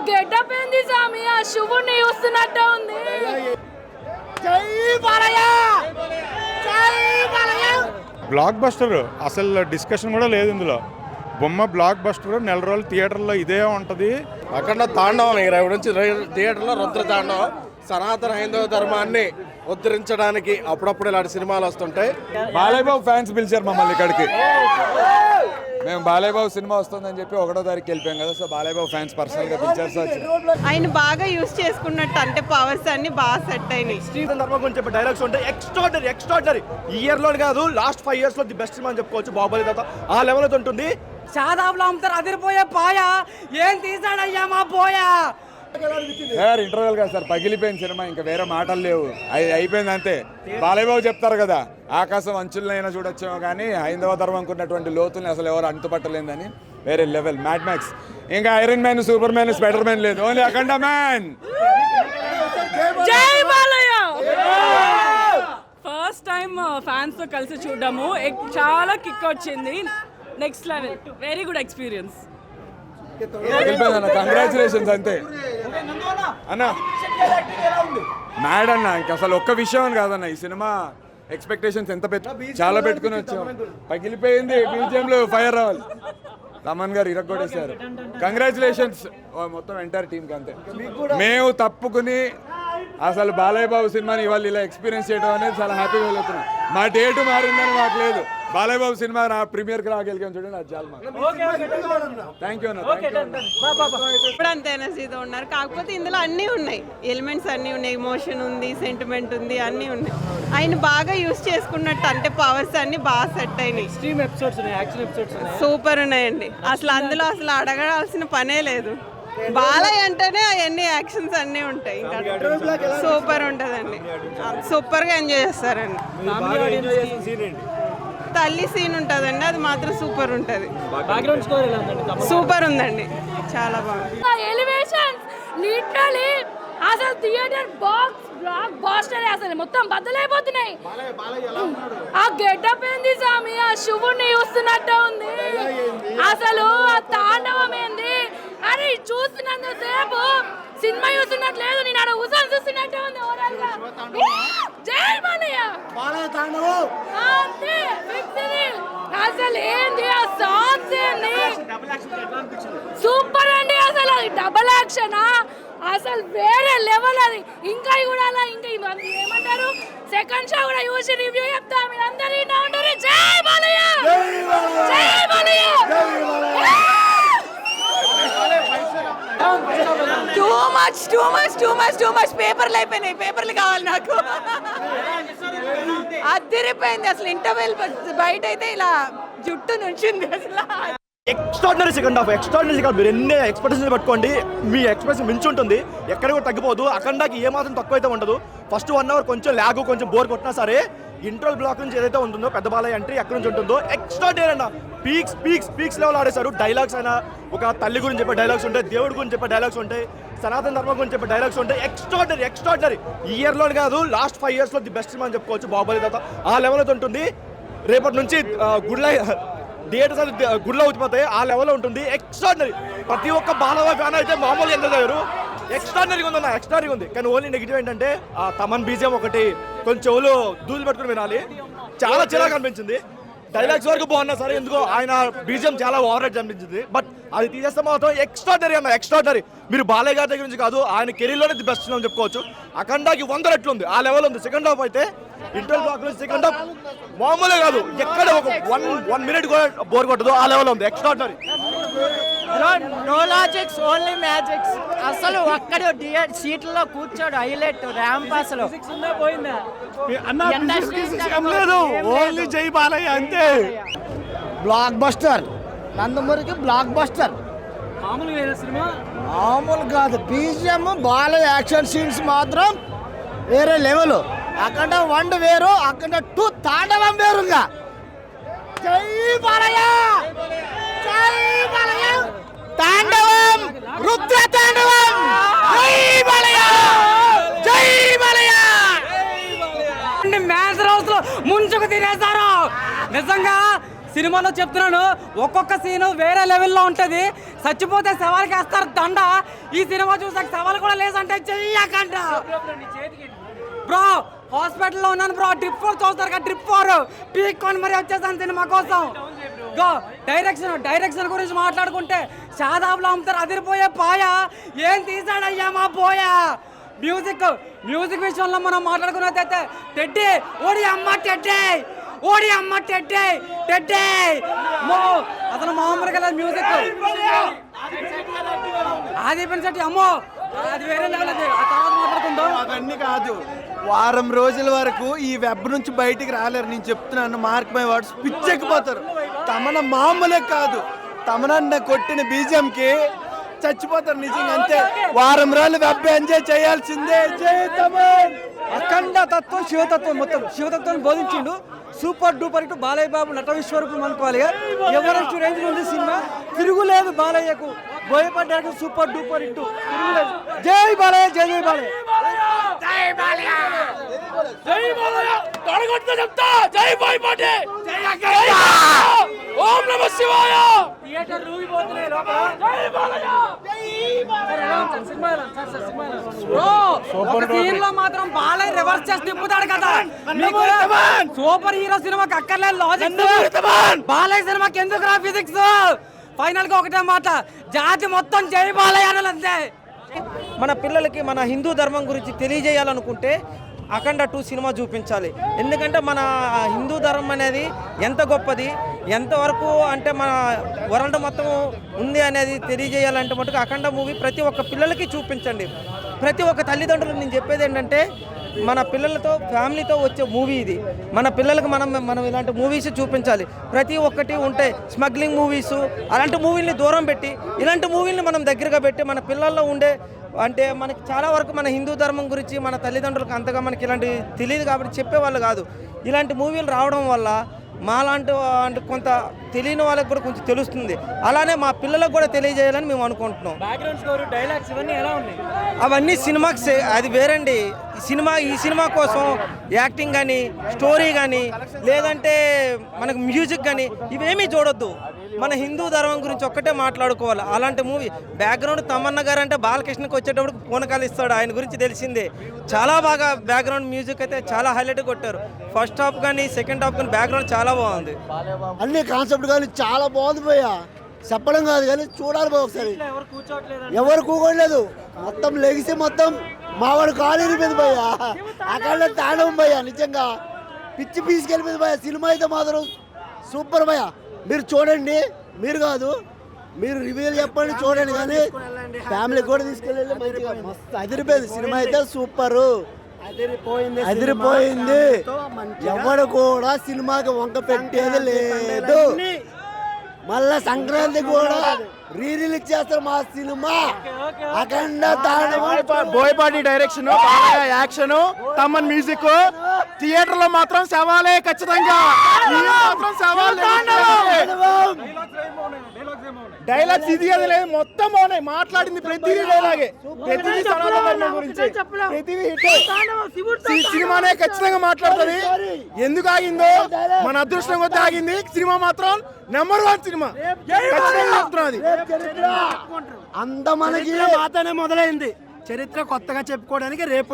Getup ఏంది సామి? ఆ శివుణ్ణి చూస్తున్నట్టే ఉంది. బ్లాక్ బస్టర్ అసలు డిస్కషన్ కూడా లేదు ఇందులో. బొమ్మ బ్లాక్ బస్టర్, నెల రోజులు థియేటర్లో ఇదే ఉంటుంది. అక్కడ తాండవం ఇరవై నుంచి థియేటర్లో రుద్ర తాండవం. సనాతన హైందవ ధర్మాన్ని ఉద్ధరించడానికి అప్పుడప్పుడు ఇలాంటి సినిమాలు వస్తుంటాయి. బాలయ్యబాబు ఫ్యాన్స్ పిలిచారు మమ్మల్ని ఇక్కడికి. మేము బాలయ్యబాబు సినిమా వస్తుందని చెప్పి 1వ తారీఖు వెళ్ళిపోయాం కదా. సో బాలయ్యబాబు ఫ్యాన్స్ పర్సనల్ గా పిలిచారు. సో ఆయన బాగా యూజ్ చేసుకున్నట్టు అంటే పవర్స్ అన్ని బాగా సెట్ అయినాయి. శ్రీధర్ ధర్మ గురించి చెప్పే డైలాగ్స్ ఉంటాయి. ఎక్స్ట్రాడనరీ ఈ ఇయర్ లో కాదు, లాస్ట్ 5 years లో ది బెస్ట్ సినిమా అని చెప్పుకోవచ్చు. బాహుబలి తర్వాత ఆ లెవెల్ అయితే ఉంటుంది. షాదాబ్లో అమ్ముతారు అదిరిపోయే పాయా. ఏం తీసాడయ్యా మా పోయా. సార్ ఇంటర్వెల్ కదా సార్, పగిలిపోయిన సినిమా, ఇంకా వేరే మాటలు లేవు. అయిపోయింది అంతే. బాలయ్యబాబు చెప్తారు కదా, ఆకాశం అంచులనైనా చూడొచ్చేమో కానీ హైందవ ధర్మంకు ఉన్నటువంటి లోతుల్ని అసలు ఎవరు అంతుపట్టలేదని. వేరే లెవెల్. Mad Max. ఇంకా Iron Man, Superman, Spiderman లేదు, ఓన్లీ అఖండ మ్యాన్. జై బాలయ్య. ఫస్ట్ టైం ఫ్యాన్స్ తో కలిసి చూడడము చాలా కిక్ వచ్చింది. Next level. Very good experience. Congratulations అంతే అన్న. మ్యాడ్ అన్న. ఇంక అసలు ఒక్క విషయం కాదన్న, ఈ సినిమా ఎక్స్పెక్టేషన్స్ ఎంత చాలా పెట్టుకుని వచ్చాం. పగిలిపోయింది. బీజిఎంలో ఫైర్ రావాలి. తమన్ గారు ఇరగొట్టేశారు. కంగ్రాచులేషన్స్ మొత్తం ఎంటైర్ టీంకి అంతే. మేము తప్పుకుని అసలు బాలయ్య బాబు సినిమాని ఇవాళ ఇలా ఎక్స్పీరియన్స్ చేయడం అనేది చాలా హ్యాపీగా వెళ్తున్నాం. మా డేటు మారిందని మాకు లేదు. బాలయ్య బాబు సినిమా ప్రీమియర్కి రాగలిగాం చూడండి, అది చాలా. థ్యాంక్ యూ అన్న. ఇప్పుడు అంత ఎనర్జీతో ఉన్నారు. కాకపోతే ఇందులో అన్నీ ఉన్నాయి, ఎలిమెంట్స్ అన్నీ ఉన్నాయి. ఎమోషన్ ఉంది, సెంటిమెంట్ ఉంది, అన్నీ ఉన్నాయి. ఆయన బాగా యూజ్ చేసుకున్నట్టు అంటే పవర్స్ అన్ని బాగా సెట్ అయినాయి. సూపర్ ఉన్నాయండి. అసలు అందులో అసలు అడగాల్సిన పనే లేదు. బాలయ్య అంటేనే అవన్నీ యాక్షన్స్ అన్నీ ఉంటాయి. ఇంకా సూపర్ ఉంటుందండి. సూపర్గా ఎంజాయ్ చేస్తారండి. తల్లి సీన్ ఉంటుందండి, అది మాత్రం సూపర్ ఉంటుంది. సూపర్ ఉందండి, చాలా బాగుంది. ఎలివేషన్స్ లిటరల్లీ అసలు థియేటర్ బాక్స్ బ్లాక్ బాస్టర్ అసలు మొత్తం బద్దలైపోతున్నాయి. ఆ గెటప్ ఏంది సామి? ఆ శివుణ్ణి చూస్తున్నట్టే ఉంది. అసలు ఆ తాండవం ఏంది? అరే చూస్తున్నంత సేపు సినిమా చూస్తున్నట్టు లేదు, నేను ఆడ ఉసాన్ చూస్తున్నట్టే ఉంది. ఓవరాల్ గా జై బాలయ్య. అంతే అసలు ఏంది ఆ సాంగ్స్ ఏంది? సూపర్ అండి. అసలు డబల్ యాక్షన్ అసలు వేరే లెవెల్. అది ఇంకా కూడా అలా ఇంకా ఏమంటారు, సెకండ్ షో కూడా చూసి రివ్యూ చెప్తా. మీరు అందరూ ఉంటారు. జై బాలయ్య, జై బాలయ్య. టూ మచ్ పేపర్లు అయిపోయినాయి. పేపర్లు కావాలి నాకు. అదిరిపోయింది అసలు. ఇంటర్వెల్ బయట అయితే ఇలా జుట్టు నుంచింది అసలు. Extraordinary second half. Extraordinary second. మీరు ఎన్ని ఎక్స్పెక్టేషన్స్ పెట్టుకోండి, మీ ఎక్స్పెక్టేషన్ మించి ఉంటుంది. ఎక్కడ కూడా తగ్గిపోదు. అఖండాకి ఏమాత్రం తక్కువ అయితే ఉండదు. ఫస్ట్ 1 hour కొంచెం ల్యాగ్, కొంచెం బోర్ కొట్టినా సరే ఇంటర్వల్ బ్లాక్ నుంచి ఏదైతే ఉంటుందో పెద్ద బాలయ్య ఎంట్రీ ఎక్కడి నుంచి ఉంటుందో ఎక్స్ట్రాడినరీ అన్న. Peaks level ఆడేశారు. డైలాగ్స్ అయినా, ఒక తల్లి గురించి చెప్పే డైలాగ్స్ ఉంటాయి, దేవుడి గురించి చెప్పే డైలాగ్స్ ఉంటాయి, సనాతన ధర్మం గురించి చెప్పే డైలాగ్స్ ఉంటాయి. ఎక్స్ట్రాడినరీ ఈ ఇయర్ లో కాదు, లాస్ట్ 5 years లో ది బెస్ట్ సినిమా అని చెప్పుకోవచ్చు. బాహుబలి తర్వాత ఆ లెవెల్ అయితే ఉంటుంది. రేపటి నుంచి థియేటర్స్ అది గుడ్లో అవుతాయి. ఆ లెవెల్లో ఉంటుంది. ఎక్స్ట్రాడినరీ. ప్రతి ఒక్క బాలయ్య ఫ్యాన్ అయితే మామూలు ఎంత అయ్యారు. ఎక్స్ట్రాడినరీగా ఉందన్న, ఎక్స్ట్రాడినరీగా ఉంది. కానీ ఓన్లీ నెగిటివ్ ఏంటంటే ఆ తమన్ బీజియం ఒకటి కొంచెం చెవులు దూలు పెట్టుకుని వినాలి. చాలా చిరాకు అనిపించింది. డైలాగ్స్ వరకు బాగున్నా సరే, ఎందుకో ఆయన బీజియం చాలా ఓవర్ రేట్ అనిపించింది. బట్ అది తీసేస్తే మాత్రం ఎక్స్ట్రాడినరీ అన్న, ఎక్స్ట్రాడినరీ. మీరు బాలయ్య గారి దగ్గర నుంచి కాదు, ఆయన కెరీర్లోనే ది బెస్ట్ అని చెప్పుకోవచ్చు. అఖండాకి 100 రెట్లు ఉంది, ఆ లెవెల్ ఉంది. సెకండ్ హాఫ్ అయితే ఇంటర్వల్ బ్లాక్ నుంచి సెకండ్ హాఫ్ మామూలే కాదు. ఎక్కడ ఒక 1 minute కూడా బోర్ కొట్టదు, ఆ లెవెల్ ఉంది. Extraordinary. No logics, only magics. అసలు ఒక్కడు సీట్లలో కూర్చోడు. Highlight ramp. అసలు లేదు, ఓన్లీ జై బాలయ్య అంతే. Blockbuster. నందమూరికి బ్లాక్ బస్టర్. మామూలు కాదు. బీజిఎం, బాలయ్య యాక్షన్ సీన్స్ మాత్రం వేరే లెవెల్. అక్కడ 1 వేరు, అక్కడ 2 తాండవం వేరుగా. జై బాలయ్య, జై బాలయ్య. తాండవం, రుద్ర తాండవం. జై బాలయ్య, జై బాలయ్య. మ్యాచ్ రోజులు ముంచుకు తినేస్తారు నిజంగా. సినిమాలో చెప్తున్నాను, ఒక్కొక్క సీను వేరే లెవెల్లో ఉంటుంది. చచ్చిపోతే సవాల్కి వేస్తారు దండ. ఈ సినిమా చూసాక సవాల్ కూడా లేదంటే చెయ్యకంట. బ్రో హాస్పిటల్లో ఉన్నాను బ్రో, డ్రిప్ 4 చూస్తారు కదా, డ్రిప్ 4 పీక్కొని మరి వచ్చేసాను సినిమా కోసం. డైరెక్షన్ గురించి మాట్లాడుకుంటే షాదాబ్లో అమ్ముతారు అదిరిపోయే పాయా. ఏం తీసాడయ్యా మా పోయా. మ్యూజిక్ విషయంలో మనం మాట్లాడుకున్నట్టయితే టెడ్డీ ఓడి అమ్మ టెడ్డీ అసలు మామూలుగా లేదు మ్యూజిక్. ఆది పెన్సెట్టి అమ్మో అది వేరే లెవెల్. అది ఆ తర్వాత మాట్లాడుకుందాం. అవన్నీ కాదు, వారం రోజుల వరకు ఈ వెబ్ నుంచి బయటికి రాలేరు. నేను చెప్తున్నాను, మార్క్ మై వర్డ్స్, పిచ్చెక్కిపోతారు. తమన మామూలే కాదు, తమనన్న కొట్టిన బీజంకి చచ్చిపోతారు నిజంగా. అంతే, వారం రోజులు వెబ్ ఎంజాయ్ చేయాల్సిందే. జై తమన్. అఖండ తత్వం శివతత్వం, మొత్తం శివతత్వాన్ని బోధించిండు. సూపర్ డూపర్ ఇటు బాలయ్య బాబు నట విశ్వరూపం అనుకోవాలి. ఎవరెస్ట్ రేంజ్ ఉంది సినిమా, తిరుగులేదు బాలయ్యకు. బోయపడ్డానికి సూపర్ డూపర్ ఇటు తిరుగులేదు. జై బాలయ్య, జై జై బాలయ్య. మాత్రం బాలయ్య రివర్స్ చేసి తిప్పుతాడు కదా. సూపర్ హీరో సినిమాకి అక్కర్లేదు లాజిక్. బాలయ్య సినిమాకి ఎందుకు రా ఫిజిక్స్. ఫైనల్ గా ఒకటే మాట, జాతి మొత్తం జై బాలయ్య అనాలంతే. మన పిల్లలకి మన హిందూ ధర్మం గురించి తెలియజేయాలనుకుంటే అఖండ 2 సినిమా చూపించాలి. ఎందుకంటే మన హిందూ ధర్మం అనేది ఎంత గొప్పది, ఎంతవరకు అంటే మన వరల్డ్ మొత్తం ఉంది అనేది తెలియజేయాలంటే మటుకు అఖండ మూవీ ప్రతి ఒక్క పిల్లలకి చూపించండి. ప్రతి ఒక్క తల్లిదండ్రులకు నేను చెప్పేది ఏంటంటే, మన పిల్లలతో ఫ్యామిలీతో వచ్చే మూవీ ఇది. మన పిల్లలకు మనం ఇలాంటి మూవీస్ చూపించాలి. ప్రతి ఒక్కటి ఉంటాయి స్మగ్లింగ్ మూవీస్, అలాంటి మూవీల్ని దూరం పెట్టి ఇలాంటి మూవీల్ని మనం దగ్గరగా పెట్టి మన పిల్లల్లో ఉండే అంటే మనకి చాలా వరకు మన హిందూ ధర్మం గురించి మన తల్లిదండ్రులకు అంతగా మనకి ఇలాంటి తెలియదు కాబట్టి చెప్పేవాళ్ళు కాదు. ఇలాంటి మూవీలు రావడం వల్ల మాలాంటి అంటే కొంత తెలియని వాళ్ళకి కూడా కొంచెం తెలుస్తుంది. అలానే మా పిల్లలకు కూడా తెలియజేయాలని మేము అనుకుంటున్నాం. బ్యాక్గ్రౌండ్ స్కోర్, డైలాగ్స్ ఇవన్నీ ఎలా ఉన్నాయి? అవన్నీ సినిమాకి అది వేరండి. ఈ సినిమా కోసం యాక్టింగ్ కానీ, స్టోరీ కానీ, లేదంటే మనకు మ్యూజిక్ కానీ ఇవేమీ చూడొద్దు. మన హిందూ ధర్మం గురించి ఒక్కటే మాట్లాడుకోవాలి. అలాంటి మూవీ బ్యాక్గ్రౌండ్ తమన్నా గారు అంటే బాలకృష్ణకి వచ్చేటప్పుడు పూనకాలు ఇస్తాడు, ఆయన గురించి తెలిసిందే. చాలా బాగా బ్యాక్గ్రౌండ్ మ్యూజిక్ అయితే చాలా హైలైట్ కొట్టారు. ఫస్ట్ హాఫ్ కానీ సెకండ్ హాఫ్ కానీ బ్యాక్గ్రౌండ్ చాలా బాగుంది. అన్ని కాన్సెప్ట్ కానీ చాలా బాగుంది పోయా. చెప్పడం కాదు కానీ చూడాలి పోయి ఒకసారి. ఎవరు కూకోలేదు, మొత్తం లెగిసి మొత్తం మావాడు కాలేజీ మీద పోయా. అక్కడ తాండవం పోయా, నిజంగా పిచ్చి పీసుకెళ్ళిపోయింది పోయా. సినిమా అయితే మాత్రం సూపర్ పోయా. మీరు చూడండి, మీరు కాదు మీరు రివ్యూలు చెప్పండి, చూడండి. కానీ ఫ్యామిలీ కూడా తీసుకెళ్ళి మంచిగా మస్తు అదిరిపోయింది. సినిమా అయితే సూపర్ అదిరిపోయింది. ఎవడు కూడా సినిమాకి వంక పెట్టేది లేదు. మళ్ళా సంక్రాంతి కూడా రిలీజ్ చేస్తారు మా సినిమా అఖండ తాండవం. Boyapati direction, action, Thaman music. Theatre లో మాత్రం సవాలే ఖచ్చితంగా. డైలాగ్స్ ఇది అది లేదు, మొత్తం బాగున్నాయి. మాట్లాడింది ప్రతిదీ డైలాగే, ప్రతిదీ సనాతన ధర్మం గురించి, ప్రతిదీ హిట్. సినిమానే ఖచ్చితంగా మాట్లాడుతుంది. ఎందుకు ఆగిందో మన అదృష్టం కొద్ది ఆగింది. సినిమా మాత్రం నెంబర్ 1 సినిమా. అంత మనకి మాతనే మొదలైంది. చరిత్ర కొత్తగా చెప్పుకోవడానికి రేపు